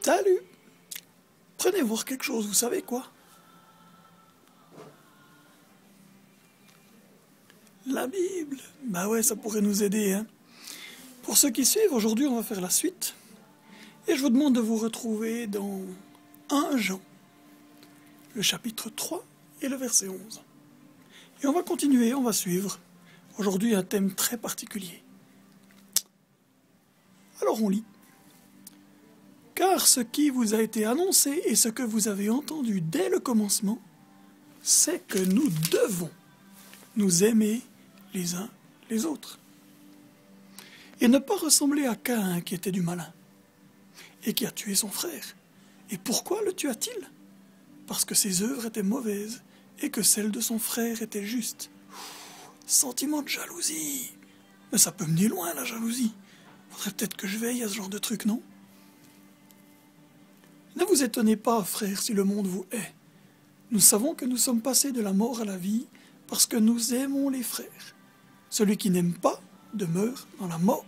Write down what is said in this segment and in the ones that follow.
Salut! Prenez voir quelque chose, vous savez quoi? La Bible. Bah ouais, ça pourrait nous aider, hein. Pour ceux qui suivent, aujourd'hui on va faire la suite. Et je vous demande de vous retrouver dans 1 Jean, le chapitre 3 et le verset 11. Et on va continuer, on va suivre. Aujourd'hui un thème très particulier. Alors on lit. Car ce qui vous a été annoncé et ce que vous avez entendu dès le commencement, c'est que nous devons nous aimer les uns les autres. Et ne pas ressembler à Caïn qui était du malin et qui a tué son frère. Et pourquoi le tua-t-il? Parce que ses œuvres étaient mauvaises et que celles de son frère étaient justes. Sentiment de jalousie. Mais ça peut mener loin, la jalousie. Faudrait peut-être que je veille à ce genre de truc, non? Ne vous étonnez pas, frères, si le monde vous hait. Nous savons que nous sommes passés de la mort à la vie parce que nous aimons les frères. Celui qui n'aime pas demeure dans la mort.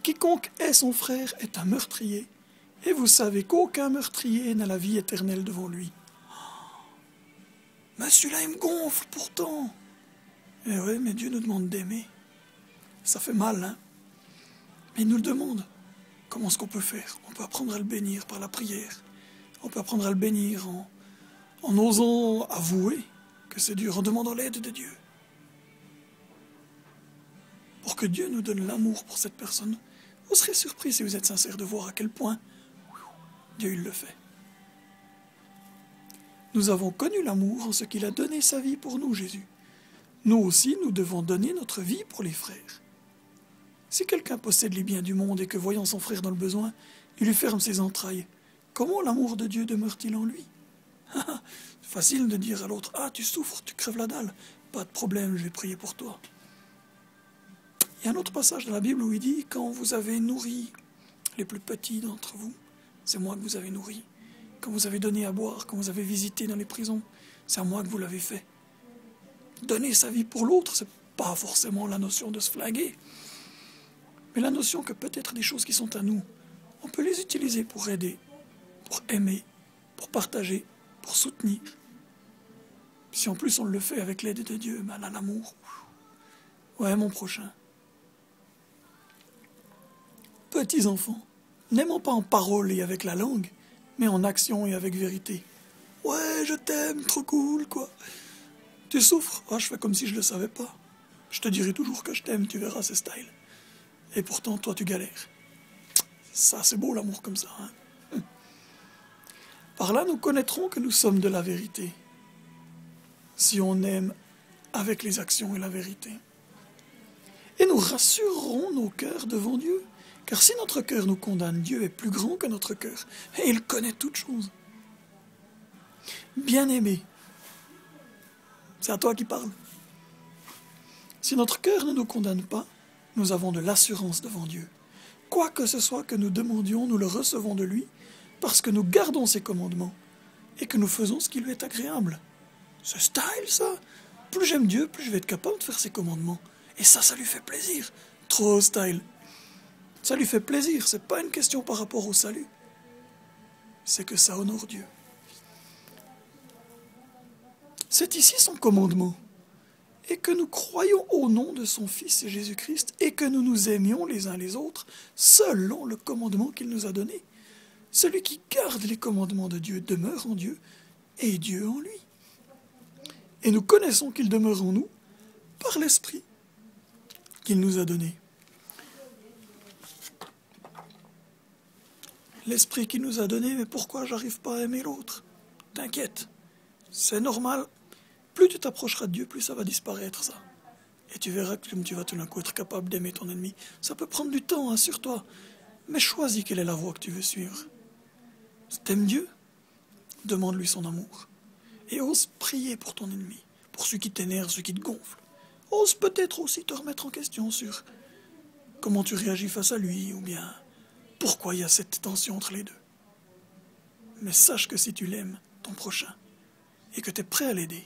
Quiconque hait son frère est un meurtrier, et vous savez qu'aucun meurtrier n'a la vie éternelle devant lui. Mais celui-là, il me gonfle pourtant. Eh ouais, mais Dieu nous demande d'aimer. Ça fait mal, hein? Mais il nous le demande. Comment est-ce qu'on peut faire? On peut apprendre à le bénir par la prière. On peut apprendre à le bénir en osant avouer que c'est dur, en demandant l'aide de Dieu. Pour que Dieu nous donne l'amour pour cette personne. Vous serez surpris si vous êtes sincère de voir à quel point Dieu il le fait. Nous avons connu l'amour en ce qu'il a donné sa vie pour nous, Jésus. Nous aussi, nous devons donner notre vie pour les frères. Si quelqu'un possède les biens du monde et que, voyant son frère dans le besoin, il lui ferme ses entrailles, comment l'amour de Dieu demeure-t-il en lui? Facile de dire à l'autre, « Ah, tu souffres, tu crèves la dalle. Pas de problème, je vais prier pour toi. » Il y a un autre passage dans la Bible où il dit, « Quand vous avez nourri les plus petits d'entre vous, c'est moi que vous avez nourri. Quand vous avez donné à boire, quand vous avez visité dans les prisons, c'est à moi que vous l'avez fait. » Donner sa vie pour l'autre, c'est pas forcément la notion de se flinguer, mais la notion que peut-être des choses qui sont à nous, on peut les utiliser pour aider, pour aimer, pour partager, pour soutenir. Si en plus on le fait avec l'aide de Dieu, ben là, l'amour, ouais, mon prochain. Petits enfants, n'aimons pas en parole et avec la langue, mais en action et avec vérité. Ouais, je t'aime, trop cool, quoi. Tu souffres? Ah, je fais comme si je le savais pas. Je te dirai toujours que je t'aime, tu verras, c'est style. Et pourtant, toi, tu galères. Ça, c'est beau, l'amour comme ça, hein? Par là, nous connaîtrons que nous sommes de la vérité, si on aime avec les actions et la vérité. Et nous rassurerons nos cœurs devant Dieu, car si notre cœur nous condamne, Dieu est plus grand que notre cœur, et il connaît toutes choses. Bien-aimé, c'est à toi qui parle. Si notre cœur ne nous condamne pas, nous avons de l'assurance devant Dieu. Quoi que ce soit que nous demandions, nous le recevons de lui, parce que nous gardons ses commandements et que nous faisons ce qui lui est agréable. C'est style, ça. Plus j'aime Dieu, plus je vais être capable de faire ses commandements. Et ça lui fait plaisir. Trop style. Ça lui fait plaisir, c'est pas une question par rapport au salut. C'est que ça honore Dieu. C'est ici son commandement. Et que nous croyions au nom de son Fils Jésus-Christ et que nous nous aimions les uns les autres selon le commandement qu'il nous a donné. Celui qui garde les commandements de Dieu demeure en Dieu et Dieu en lui. Et nous connaissons qu'il demeure en nous par l'Esprit qu'il nous a donné. L'Esprit qu'il nous a donné, mais pourquoi j'arrive pas à aimer l'autre? T'inquiète, c'est normal. Plus tu t'approcheras de Dieu, plus ça va disparaître, ça. Et tu verras que tu vas tout d'un coup être capable d'aimer ton ennemi. Ça peut prendre du temps, assure-toi. Mais choisis quelle est la voie que tu veux suivre. T'aimes Dieu? Demande-lui son amour. Et ose prier pour ton ennemi, pour ceux qui t'énervent, ceux qui te gonflent. Ose peut-être aussi te remettre en question sur comment tu réagis face à lui, ou bien pourquoi il y a cette tension entre les deux. Mais sache que si tu l'aimes, ton prochain, et que tu es prêt à l'aider,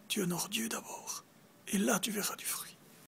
tu honores Dieu d'abord. Et là, tu verras du fruit.